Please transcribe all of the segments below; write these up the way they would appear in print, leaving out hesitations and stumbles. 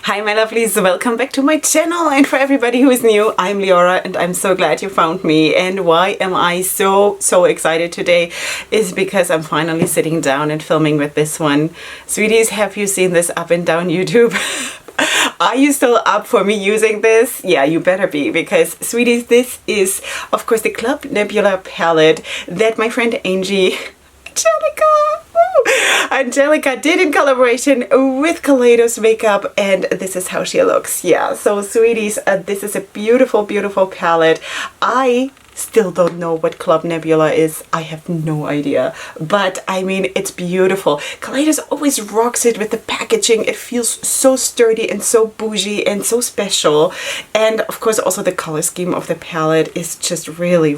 Hi my lovelies, welcome back to my channel, and for everybody who is new, I'm Leorah and I'm so glad you found me. And why am I so excited today is because I'm finally sitting down and filming with this one. Sweeties, have you seen this up and down YouTube? Are you still up for me using this? Yeah, you better be, because sweeties, this is of course the Club Nebula palette that my friend Angelica did in collaboration with Kaleidos makeup, and this is how she looks. Yeah, so sweeties, this is a beautiful palette. I still don't know what Club Nebula is. I have no idea, but I mean, it's beautiful. Kaleidos always rocks it with the packaging. It feels so sturdy and so bougie and so special, and of course also the color scheme of the palette is just really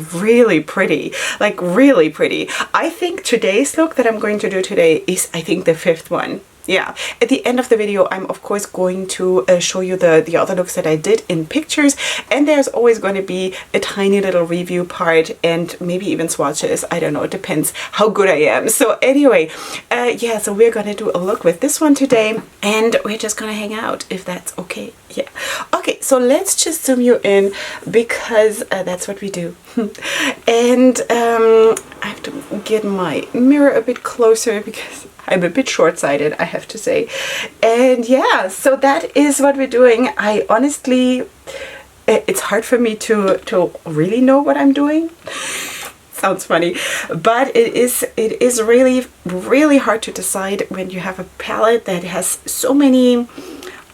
pretty, like really pretty. I think today's look that I'm going to do today is, I think, the fifth one. Yeah, at the end of the video I'm of course going to show you the other looks that I did in pictures, and there's always going to be a tiny little review part and maybe even swatches. I don't know, it depends how good I am. So anyway, yeah, so we're gonna do a look with this one today, and we're just gonna hang out, if that's okay. Yeah, okay, so let's just zoom you in, because that's what we do. And I have to get my mirror a bit closer because I'm a bit short-sighted, I have to say. And yeah, so that is what we're doing. I honestly, it's hard for me to really know what I'm doing. Sounds funny, but it is really hard to decide when you have a palette that has so many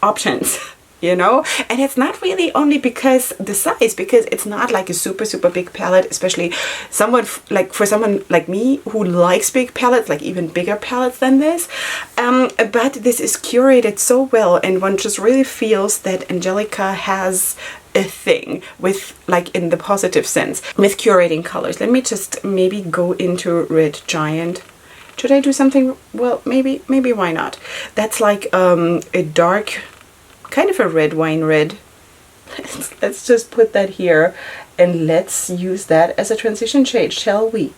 options. You know, and it's not really only because the size, because it's not like a super big palette, especially for someone like me who likes big palettes, like even bigger palettes than this. But this is curated so well, and one just really feels that Angelica has a thing with, like, in the positive sense, with curating colors. Let me just maybe go into Red Giant. Should I do something? Well, maybe why not? That's like a dark, kind of a red wine red. Let's just put that here, and let's use that as a transition shade, shall we?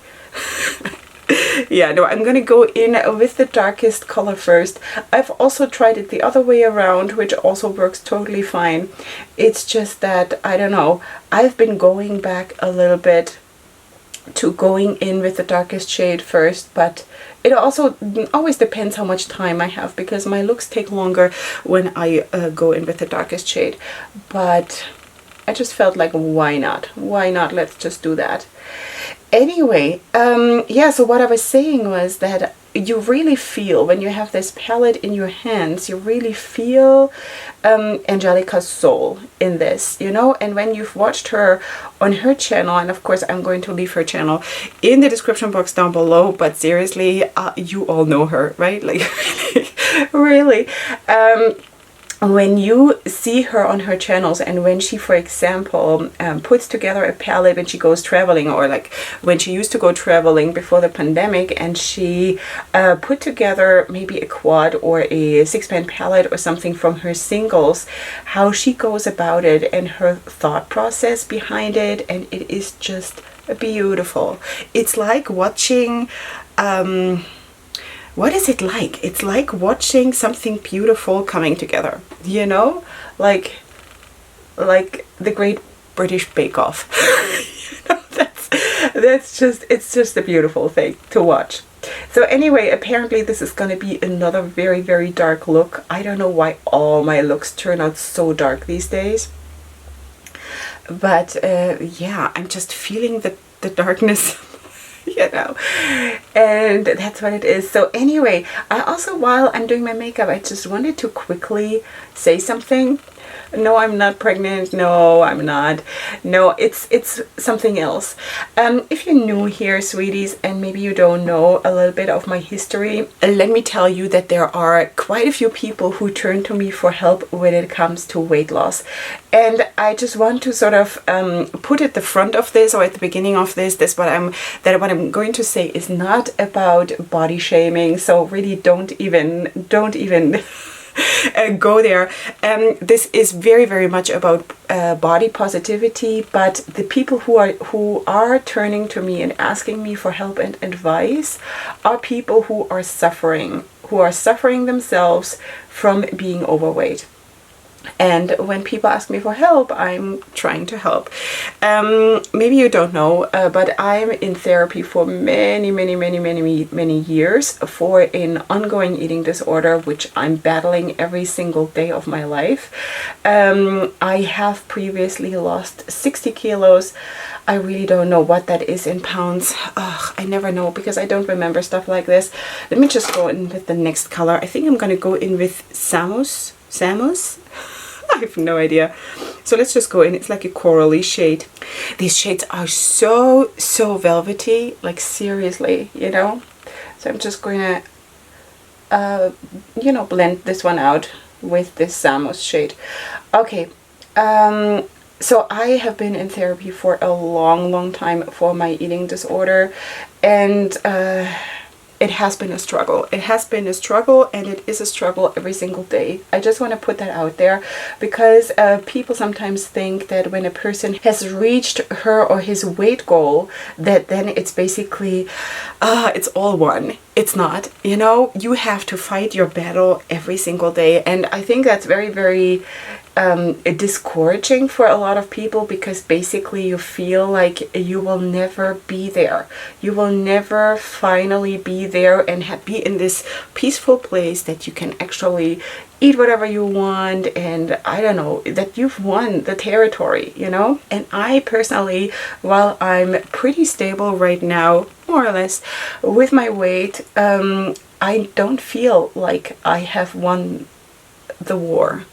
Yeah, no, I'm gonna go in with the darkest color first. I've also tried it the other way around, which also works totally fine. It's just that, I don't know, I've been going back a little bit to going in with the darkest shade first, but it also always depends how much time I have, because my looks take longer when I go in with the darkest shade. But I just felt like, why not? Why not? Let's just do that. Anyway, yeah, so what I was saying was that you really feel, when you have this palette in your hands, you really feel Angelica's soul in this, you know. And when you've watched her on her channel, and of course I'm going to leave her channel in the description box down below, but seriously, you all know her, right? Like, really. When you see her on her channels, and when she, for example, puts together a palette when she goes traveling, or like when she used to go traveling before the pandemic, and she put together maybe a quad or a 6-pan palette or something from her singles, how she goes about it and her thought process behind it, and it is just beautiful. It's like watching what is it like? It's like watching something beautiful coming together, you know? Like the Great British Bake Off. You know, that's just, it's just a beautiful thing to watch. So anyway, apparently this is going to be another very dark look. I don't know why all my looks turn out so dark these days. But yeah, I'm just feeling the darkness. You know, and that's what it is. So anyway, I also, while I'm doing my makeup, I just wanted to quickly say something. No, I'm not pregnant. No, I'm not. No, it's something else. If you're new here, sweeties, and maybe you don't know a little bit of my history, let me tell you that there are quite a few people who turn to me for help when it comes to weight loss. And I just want to sort of put at the front of this, or at the beginning of this, what I'm going to say is not about body shaming. So really don't even go there. This is very much about body positivity, but the people who are turning to me and asking me for help and advice are people who are suffering themselves from being overweight. And when people ask me for help, I'm trying to help. Maybe you don't know, but I'm in therapy for many years for an ongoing eating disorder, which I'm battling every single day of my life. I have previously lost 60 kilos. I really don't know what that is in pounds. Ugh, I never know because I don't remember stuff like this. Let me just go in with the next color. I think I'm going to go in with Samus. I have no idea. So let's just go in. It's like a corally shade. These shades are so velvety, like seriously, you know. So I'm just going to, you know, blend this one out with this Samus shade. Okay. So I have been in therapy for a long time for my eating disorder, and it has been a struggle. It has been a struggle, and it is a struggle every single day. I just want to put that out there because people sometimes think that when a person has reached her or his weight goal, that then it's basically, it's all won. It's not, you know, you have to fight your battle every single day. And I think that's very discouraging for a lot of people, because basically you feel like you will never be there. You will never finally be there and be in this peaceful place that you can actually eat whatever you want, and I don't know, that you've won the territory, you know. And I personally, while I'm pretty stable right now, more or less, with my weight, I don't feel like I have won the war.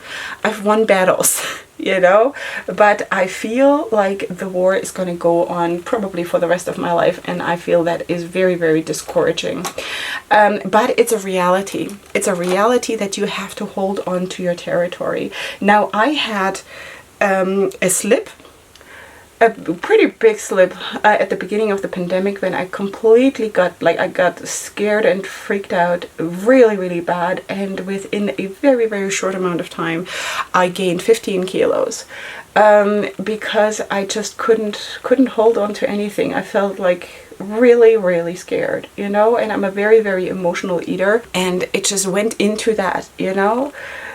I've won battles, you know, but I feel like the war is going to go on probably for the rest of my life, and I feel that is very discouraging. But it's a reality. It's a reality that you have to hold on to your territory. Now, I had a slip, a pretty big slip at the beginning of the pandemic, when I completely got scared and freaked out really bad, and within a very short amount of time I gained 15 kilos because I just couldn't hold on to anything. I felt like really scared, you know, and I'm a very emotional eater, and it just went into that, you know.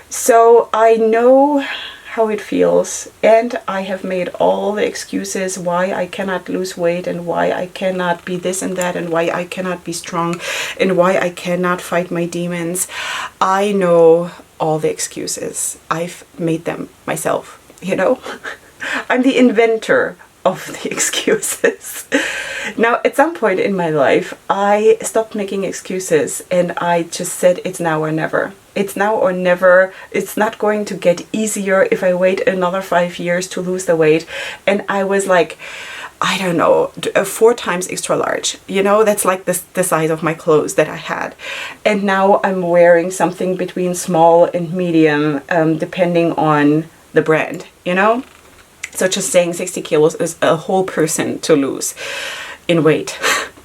So I know how it feels, and I have made all the excuses why I cannot lose weight, and why I cannot be this and that, and why I cannot be strong, and why I cannot fight my demons. I know all the excuses. I've made them myself, you know. I'm the inventor of the excuses. Now, at some point in my life, I stopped making excuses, and I just said it's now or never. It's now or never. It's not going to get easier if I wait another 5 years to lose the weight. And I was like, I don't know, 4 times extra large. You know, that's like the size of my clothes that I had. And now I'm wearing something between small and medium, depending on the brand, you know? So just saying 60 kilos is a whole person to lose in weight.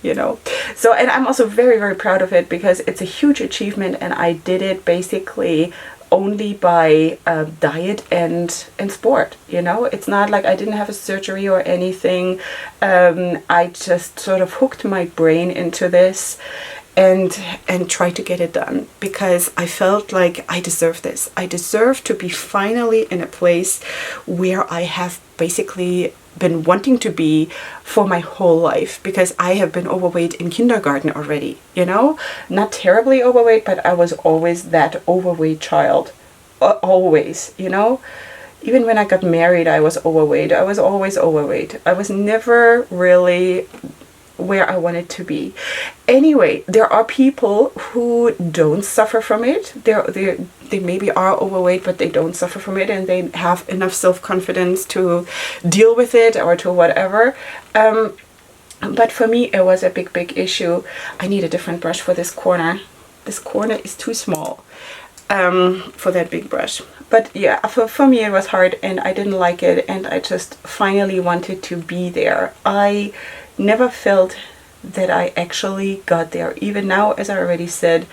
You know, so, and I'm also very proud of it, because it's a huge achievement, and I did it basically only by diet and sport, you know. It's not like I didn't have a surgery or anything. I just sort of hooked my brain into this and tried to get it done, because I felt like I deserve this. I deserve to be finally in a place where I have basically been wanting to be for my whole life, because I have been overweight in kindergarten already, you know. Not terribly overweight, but I was always that overweight child, always, you know. Even when I got married, I was overweight. I was always overweight. I was never really where I wanted to be. Anyway, there are people who don't suffer from it. They maybe are overweight, but they don't suffer from it, and they have enough self-confidence to deal with it, or to whatever. But for me, it was a big issue. I need a different brush for this corner. This corner is too small for that big brush. But yeah, for me it was hard, and I didn't like it, and I just finally wanted to be there. I never felt that I actually got there. Even now, as I already said,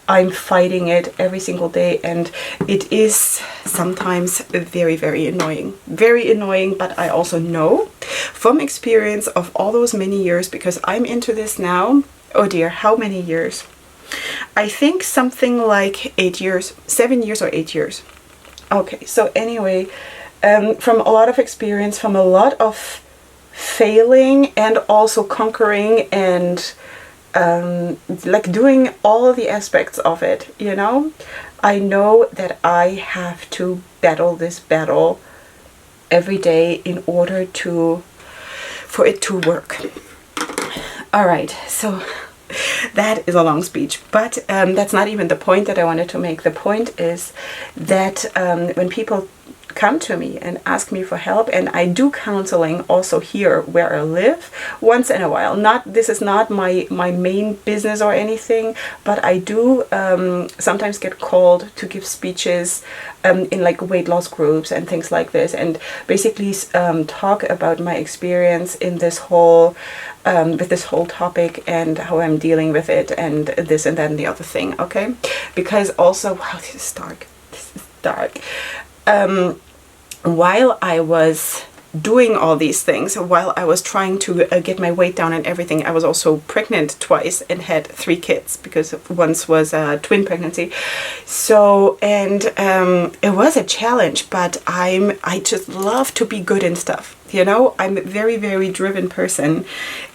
I'm fighting it every single day, and it is sometimes very annoying. Very annoying, but I also know from experience of all those many years, because I'm into this now, oh dear, how many years? I think something like 8 years, 7 years or 8 years. Okay, so anyway, from a lot of experience, from a lot of failing and also conquering and like doing all the aspects of it, you know, I know that I have to battle this battle every day in order for it to work. All right, so that is a long speech, but that's not even the point that I wanted to make. The point is that when people come to me and ask me for help, and I do counseling also here where I live once in a while. This is not my main business or anything, but I do sometimes get called to give speeches in like weight loss groups and things like this, and basically talk about my experience in this whole with this whole topic and how I'm dealing with it and this and that and the other thing. Okay, because also, wow, this is dark. This is dark. While I was doing all these things, while I was trying to get my weight down and everything, I was also pregnant twice and had 3 kids, because once was a twin pregnancy. So, and it was a challenge, but I just love to be good in stuff. You know, I'm a very, very driven person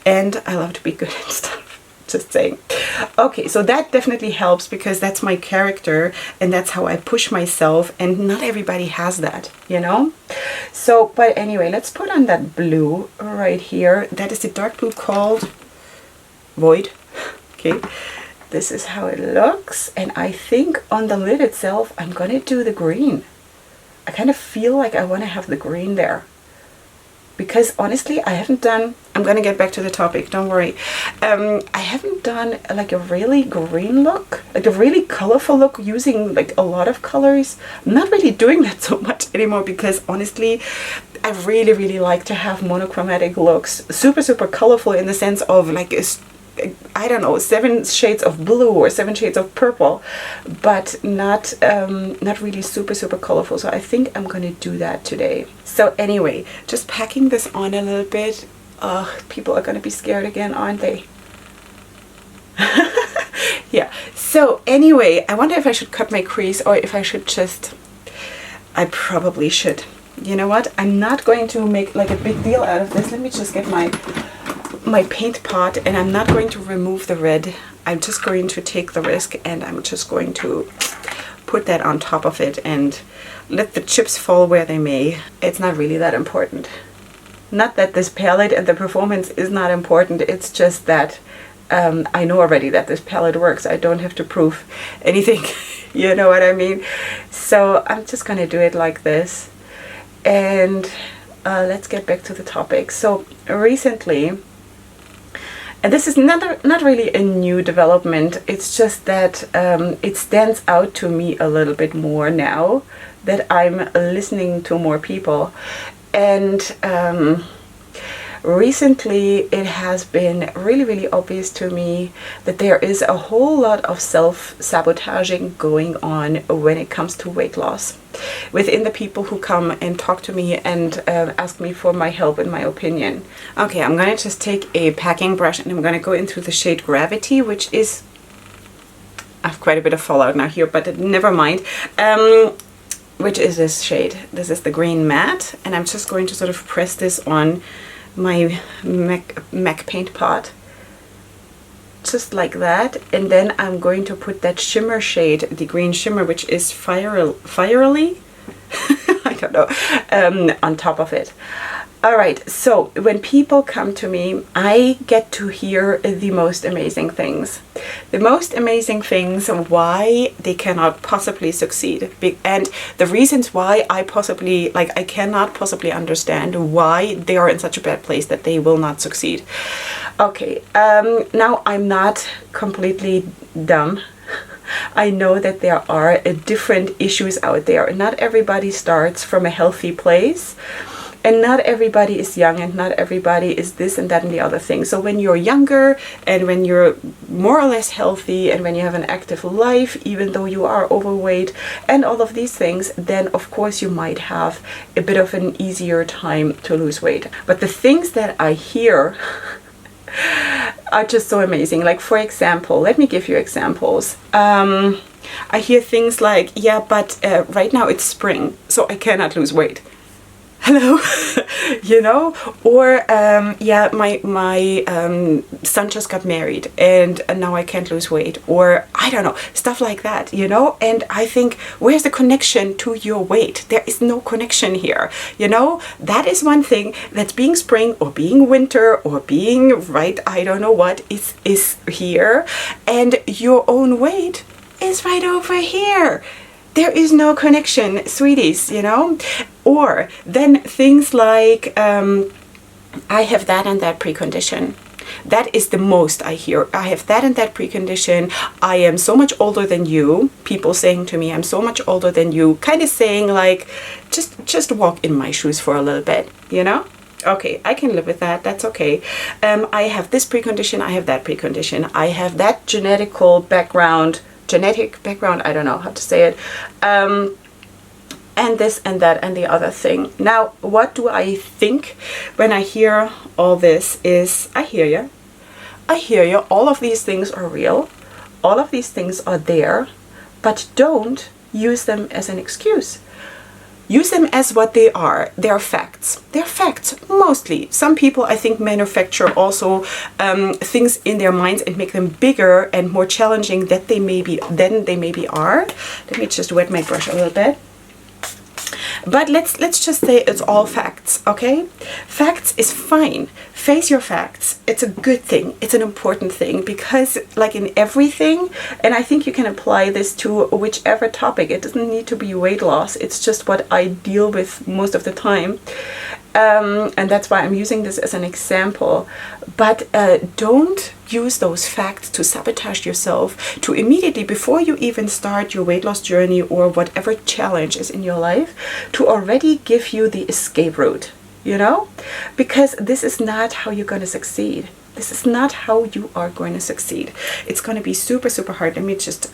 and I love to be good in stuff. Just saying. Okay, so that definitely helps because that's my character and that's how I push myself, and not everybody has that, you know. So, but anyway, let's put on that blue right here. That is the dark blue called Void. Okay, this is how it looks, and I think on the lid itself I'm gonna do the green. I kind of feel like I want to have the green there. Because honestly, I haven't done, I'm going to get back to the topic, don't worry. I haven't done like a really green look, like a really colorful look using like a lot of colors. I'm not really doing that so much anymore because honestly, I really, really like to have monochromatic looks. Super, super colorful in the sense of like, I don't know, 7 shades of blue or 7 shades of purple, but not really super, super colorful. So I think I'm going to do that today. So anyway, just packing this on a little bit. People are going to be scared again, aren't they? Yeah. So anyway, I wonder if I should cut my crease or if I should just, I probably should. You know what? I'm not going to make like a big deal out of this. Let me just get my paint pot, and I'm not going to remove the red. I'm just going to take the risk and I'm just going to put that on top of it and let the chips fall where they may. It's not really that important. Not that this palette and the performance is not important, it's just that I know already that this palette works. I don't have to prove anything, you know what I mean? So I'm just gonna do it like this. And let's get back to the topic. So recently, and this is not really a new development, it's just that it stands out to me a little bit more now that I'm listening to more people. And recently it has been really, really obvious to me that there is a whole lot of self-sabotaging going on when it comes to weight loss within the people who come and talk to me and ask me for my help and my opinion. Okay, I'm gonna just take a packing brush and I'm gonna go into the shade Gravity, which is, I have quite a bit of fallout now here, but never mind. Which is this shade. This is the green matte, and I'm just going to sort of press this on my MAC paint pot, just like that, and then I'm going to put that shimmer shade, the green shimmer, which is fierily I don't know, on top of it. All right, so when people come to me, I get to hear the most amazing things. The most amazing things why they cannot possibly succeed. And the reasons why I cannot possibly understand why they are in such a bad place that they will not succeed. Okay, now I'm not completely dumb. I know that there are different issues out there. Not everybody starts from a healthy place. And not everybody is young, and not everybody is this and that and the other thing. So when you're younger and when you're more or less healthy and when you have an active life, even though you are overweight and all of these things, then of course you might have a bit of an easier time to lose weight. But the things that I hear are just so amazing. Like, for example, let me give you examples. I hear things like, yeah, but right now it's spring, so I cannot lose weight. Hello, you know, or yeah, my son just got married and now I can't lose weight, or I don't know, stuff like that, you know. And I think, where's the connection to your weight? There is no connection here, you know. That is one thing, that's being spring or being winter or being right, I don't know what is here, and your own weight is right over here. There is no connection, sweeties, you know. Or then things like, I have that and that precondition. That is the most I hear. I have that and that precondition. I am so much older than you. People saying to me, I'm so much older than you. Kind of saying like, just walk in my shoes for a little bit, you know? Okay, I can live with that. That's okay. I have this precondition. I have that precondition. I have that genetic background, I don't know how to say it. And this and that and the other thing. Now, what do I think when I hear all this is, I hear you. I hear you. All of these things are real. All of these things are there, but don't use them as an excuse. Use them as what they are. They're facts. They're facts, mostly. Some people, I think, manufacture also things in their minds and make them bigger and more challenging than they maybe are. Let me just wet my brush a little bit. But let's just say it's all facts, okay? Facts is fine. Face your facts. It's a good thing. It's an important thing, because like in everything, and I think you can apply this to whichever topic. It doesn't need to be weight loss. It's just what I deal with most of the time. And that's why I'm using this as an example. But don't use those facts to sabotage yourself, to immediately, before you even start your weight loss journey or whatever challenge is in your life, to already give you the escape route, you know? Because this is not how you're going to succeed. This is not how you are going to succeed. It's going to be super, super hard. Let me just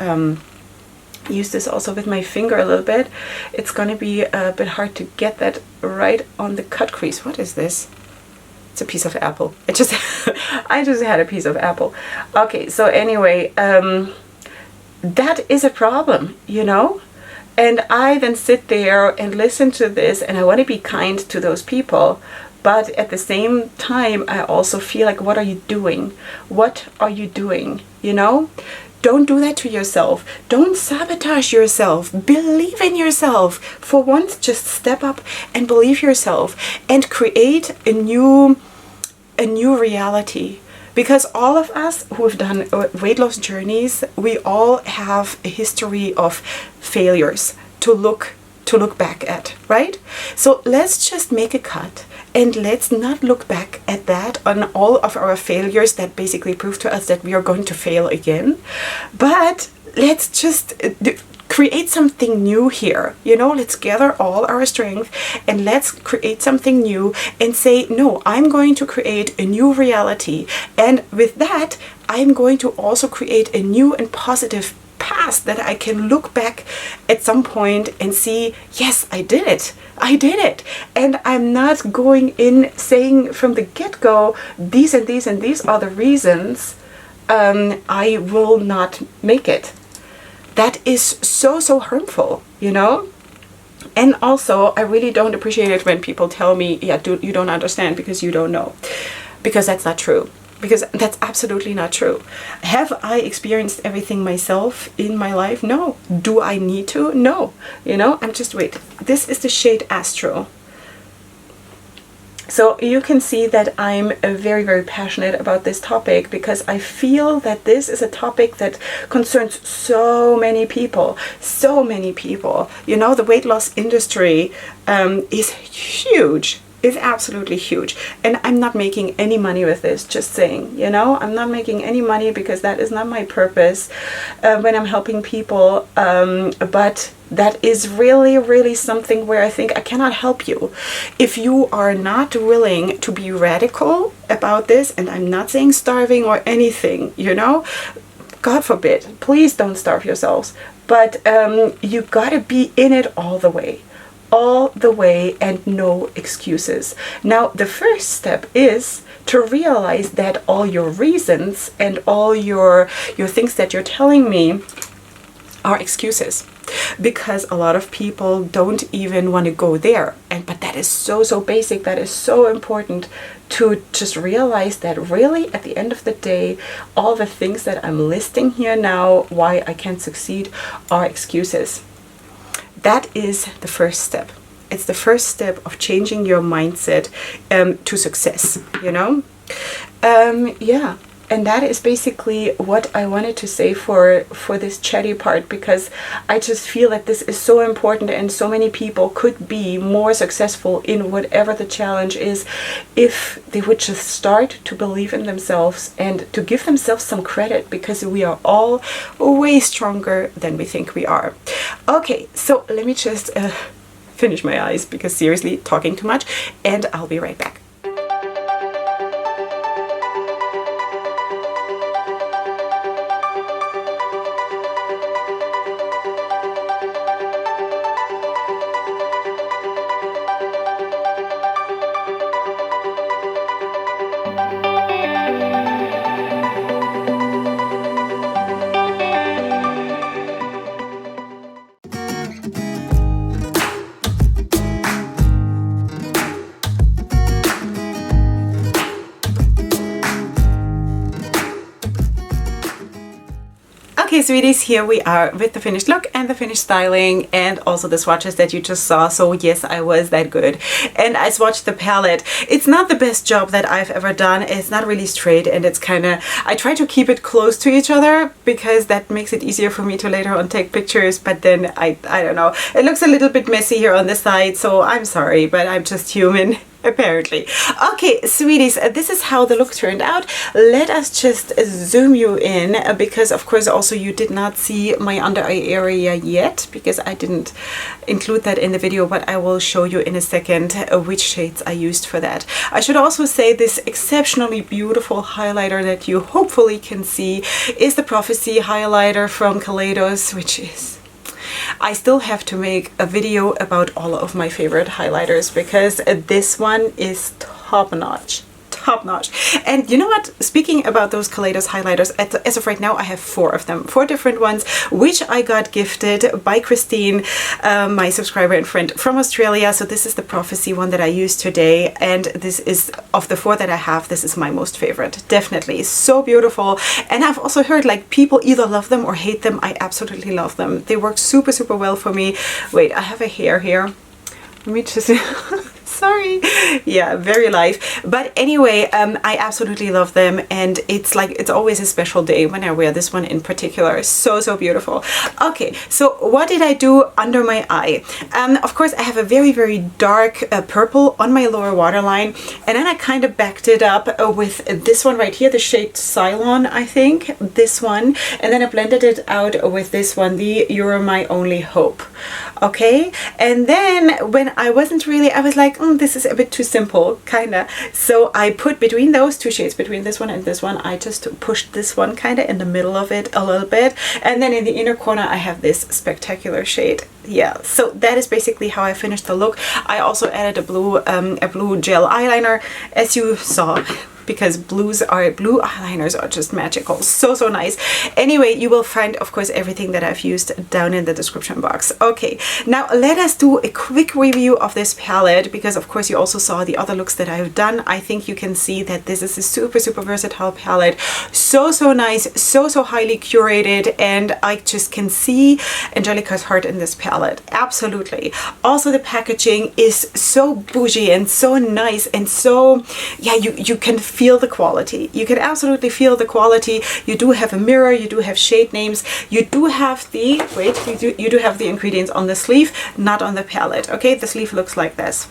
use this also with my finger a little bit. It's going to be a bit hard to get that right on the cut crease. What is this? It's a piece of apple. I just had a piece of apple. Okay, so anyway, that is a problem, you know? And I then sit there and listen to this, and I want to be kind to those people. But at the same time, I also feel like, what are you doing? What are you doing? You know? Don't do that to yourself. Don't sabotage yourself. Believe in yourself. For once, just step up and believe yourself and create a new reality. Because all of us who have done weight loss journeys, we all have a history of failures to look back at, right? So let's just make a cut. And let's not look back at that on all of our failures that basically prove to us that we are going to fail again. But let's just create something new here. You know, let's gather all our strength and let's create something new and say, no, I'm going to create a new reality. And with that, I'm going to also create a new and positive past that I can look back at some point and see, yes, I did it. I did it. And I'm not going in saying from the get-go, these and these and these are the reasons I will not make it. That is so harmful, you know? And also, I really don't appreciate it when people tell me, yeah, you don't understand because you don't know. Because that's not true. Because that's absolutely not true. Have I experienced everything myself in my life? No. Do I need to? No. You know, wait. This is the shade Astro. So you can see that I'm very, very passionate about this topic because I feel that this is a topic that concerns so many people. So many people. You know, the weight loss industry is huge. Is absolutely huge, and I'm not making any money with this, just saying, you know, I'm not making any money because that is not my purpose when I'm helping people, but that is really something where I think I cannot help you if you are not willing to be radical about this. And I'm not saying starving or anything, you know, God forbid, please don't starve yourselves, but you gotta be in it all the way and no excuses. Now, the first step is to realize that all your reasons and all your things that you're telling me are excuses, because a lot of people don't even want to go there. But that is so basic, that is so important to just realize that really at the end of the day, all the things that I'm listing here now why I can't succeed are excuses. That is the first step. It's the first step of changing your mindset to success, you know? Yeah. And that is basically what I wanted to say for this chatty part, because I just feel that this is so important, and so many people could be more successful in whatever the challenge is if they would just start to believe in themselves and to give themselves some credit, because we are all way stronger than we think we are. Okay, so let me just finish my eyes, because seriously, talking too much, and I'll be right back. Okay, sweeties, here we are with the finished look and the finished styling, and also the swatches that you just saw. So yes, I was that good. And I swatched the palette. It's not the best job that I've ever done. It's not really straight, and it's kind of, I try to keep it close to each other because that makes it easier for me to later on take pictures. But then I don't know. It looks a little bit messy here on this side, so I'm sorry, but I'm just human. Apparently. Okay, sweeties, this is how the look turned out. Let us just zoom you in, because of course also you did not see my under eye area yet, because I didn't include that in the video, but I will show you in a second which shades I used for that. I should also say this exceptionally beautiful highlighter that you hopefully can see is the Prophecy highlighter from Kaleidos, which is, I still have to make a video about all of my favorite highlighters, because this one is top notch. Top notch. And you know what? Speaking about those Kaleidos highlighters, as of right now, I have 4 of them, 4 different ones, which I got gifted by Christine, my subscriber and friend from Australia. So this is the Prophecy one that I used today, and this is, of the 4 that I have, this is my most favorite. Definitely so beautiful. And I've also heard like people either love them or hate them. I absolutely love them. They work super well for me. Wait, I have a hair here. Let me just sorry. Yeah, very live. But anyway, I absolutely love them, and it's like, it's always a special day when I wear this one in particular. So beautiful. Okay, so what did I do under my eye? Of course, I have a very dark purple on my lower waterline, and then I kind of backed it up with this one right here, the shade Cylon, I think, this one, and then I blended it out with this one, the You're My Only Hope. Okay, and then when I wasn't really, I was like, this is a bit too simple, kinda. So I put between those 2 shades, between this one and this one, I just pushed this one kinda in the middle of it a little bit. And then in the inner corner, I have this spectacular shade. Yeah, so that is basically how I finished the look. I also added a blue gel eyeliner, as you saw, because blue eyeliners are just magical. So nice. Anyway, you will find, of course, everything that I've used down in the description box. Okay, now let us do a quick review of this palette, because of course you also saw the other looks that I've done. I think you can see that this is a super versatile palette. So nice, so highly curated, and I just can see Angelica's heart in this palette. Absolutely. Also, the packaging is so bougie and so nice, and so, yeah, you can feel the quality. You can absolutely feel the quality. You do have a mirror, you do have shade names, you do have the, wait, you do have the ingredients on the sleeve, not on the palette. Okay, the sleeve looks like this.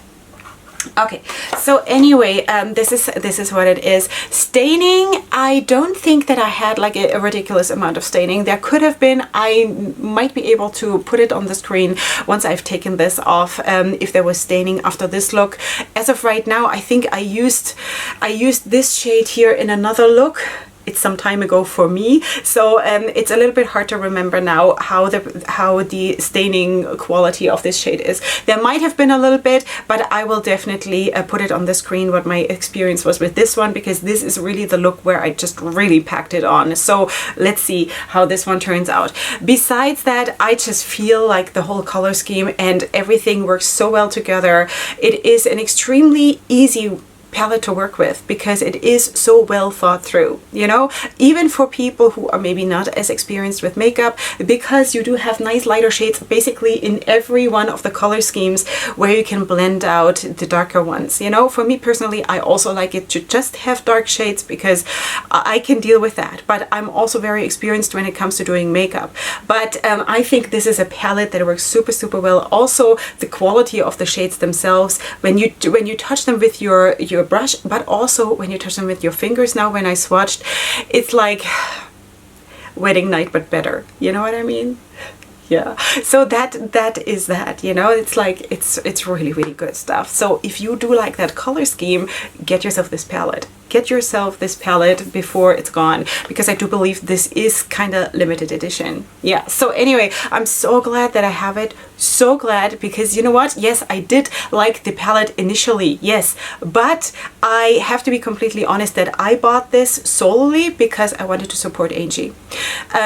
Okay, so anyway, this is what it is. Staining, I don't think that I had like a ridiculous amount of staining. There could have been. I might be able to put it on the screen once I've taken this off, if there was staining after this look. As of right now, I think I used this shade here in another look. it's some time ago for me, so it's a little bit hard to remember now how the staining quality of this shade is. There might have been a little bit, but I will definitely put it on the screen what my experience was with this one, because this is really the look where I just really packed it on. So let's see how this one turns out. Besides that, I just feel like the whole color scheme and everything works so well together. It is an extremely easy palette to work with because it is so well thought through, you know, even for people who are maybe not as experienced with makeup, because you do have nice lighter shades basically in every one of the color schemes where you can blend out the darker ones. You know, for me personally, I also like it to just have dark shades because I can deal with that, but I'm also very experienced when it comes to doing makeup. But I think this is a palette that works super well. Also, the quality of the shades themselves, when you touch them with your brush, but also when you touch them with your fingers, now when I swatched, it's like wedding night but better, you know what I mean? Yeah, so that is that, you know, it's like it's really good stuff. So if you do like that color scheme, get yourself this palette. Get yourself this palette before it's gone, because I do believe this is kind of limited edition. Yeah, so anyway, I'm so glad that I have it. So glad, because you know what? Yes, I did like the palette initially, yes, but I have to be completely honest that I bought this solely because I wanted to support Angie.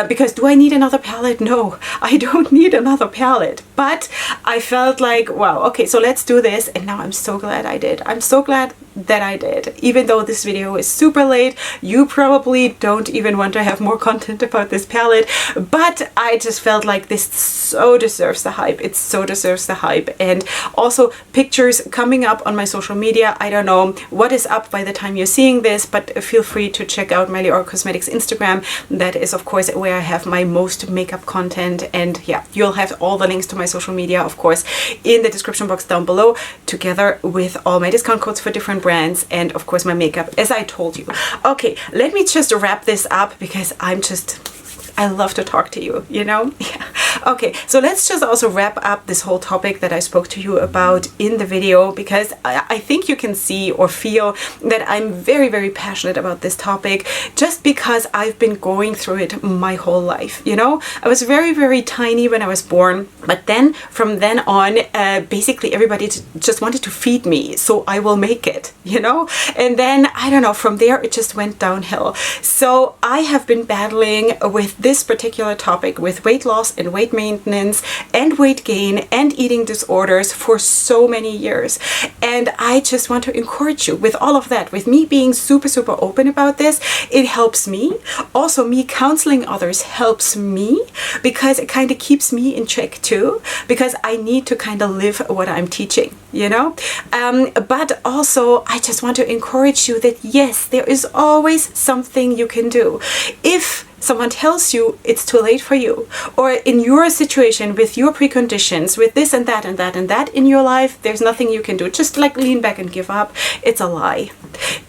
Because do I need another palette? No, I don't need another palette, but I felt like, wow, okay, so let's do this, and now I'm so glad I did. I'm so glad that I did. Even though this video is super late, you probably don't even want to have more content about this palette, but I just felt like this so deserves the hype. It so deserves the hype. And also pictures coming up on my social media. I don't know what is up by the time you're seeing this, but feel free to check out my Leorah Cosmetics Instagram. That is of course where I have my most makeup content, and yeah, you'll have all the links to my social media of course in the description box down below, together with all my discount codes for different brands and of course my makeup, as I told you. Okay, let me just wrap this up because I love to talk to you, you know? Yeah. Okay, so let's just also wrap up this whole topic that I spoke to you about in the video, because I think you can see or feel that I'm very passionate about this topic, just because I've been going through it my whole life, you know? I was very tiny when I was born, but then from then on, basically everybody just wanted to feed me, so I will make it, you know? And then, I don't know, from there it just went downhill. So I have been battling with this particular topic, with weight loss and weight maintenance and weight gain and eating disorders for so many years. And I just want to encourage you with all of that, with me being super open about this. It helps me. Also, me counseling others helps me, because it kind of keeps me in check too, because I need to kind of live what I'm teaching, you know? But also, I just want to encourage you that yes, there is always something you can do. If someone tells you it's too late for you, or in your situation with your preconditions, with this and that and that and that in your life, there's nothing you can do, just like lean back and give up, it's a lie.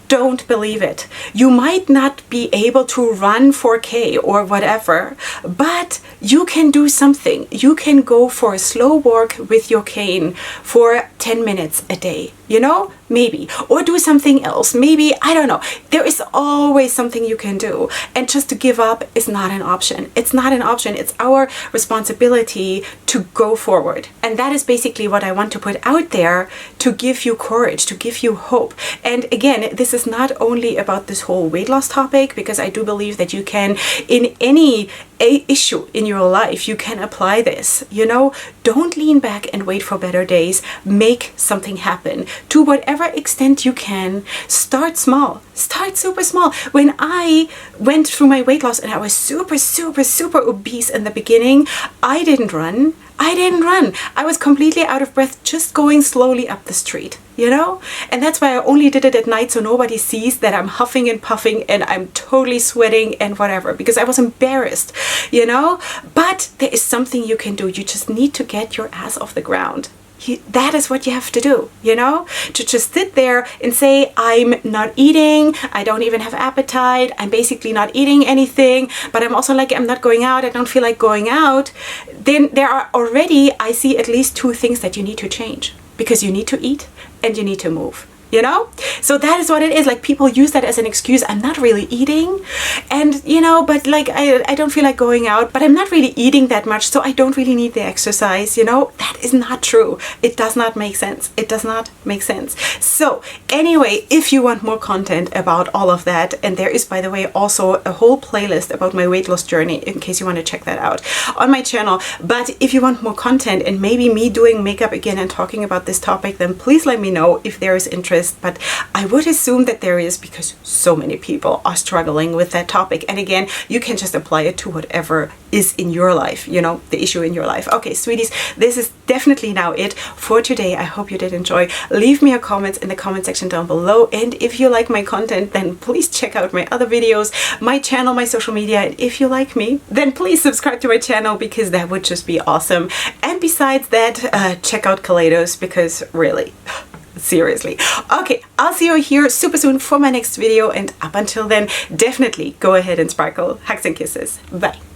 Don't believe it. You might not be able to run 4K or whatever, but you can do something. You can go for a slow walk with your cane for 10 minutes a day, you know, maybe, or do something else. Maybe, I don't know. There is always something you can do. And just to give up is not an option. It's not an option. It's our responsibility to go forward. And that is basically what I want to put out there, to give you courage, to give you hope. And again, this is not only about this whole weight loss topic, because I do believe that you can, in any issue in your life, you can apply this, you know? Don't lean back and wait for better days. Make something happen to whatever extent you can. Start small. Start super small. When I went through my weight loss and I was super obese in the beginning, I didn't run. I was completely out of breath just going slowly up the street, you know? And that's why I only did it at night, so nobody sees that I'm huffing and puffing and I'm totally sweating and whatever, because I was embarrassed, you know? But there is something you can do. You just need to get your ass off the ground. That is what you have to do, you know? To just sit there and say, I'm not eating, I don't even have appetite, I'm basically not eating anything, but I'm also like, I'm not going out, I don't feel like going out. Then there are already, I see at least two things that you need to change, because you need to eat and you need to move. you know? So that is what it is. Like, people use that as an excuse. I'm not really eating, and you know, but like I don't feel like going out, but I'm not really eating that much, so I don't really need the exercise, you know? That is not true. It does not make sense. It does not make sense. So anyway, if you want more content about all of that, and there is, by the way, also a whole playlist about my weight loss journey in case you want to check that out on my channel. But if you want more content and maybe me doing makeup again and talking about this topic, then please let me know if there is interest. But I would assume that there is, because so many people are struggling with that topic. And again, you can just apply it to whatever is in your life, you know, the issue in your life. Okay, sweeties, this is definitely now it for today. I hope you did enjoy. Leave me a comment in the comment section down below. And if you like my content, then please check out my other videos, my channel, my social media. And if you like me, then please subscribe to my channel, because that would just be awesome. And besides that, check out Kaleidos, because really, seriously. Okay, I'll see you here super soon for my next video, and up until then, definitely go ahead and sparkle. Hugs and kisses. Bye.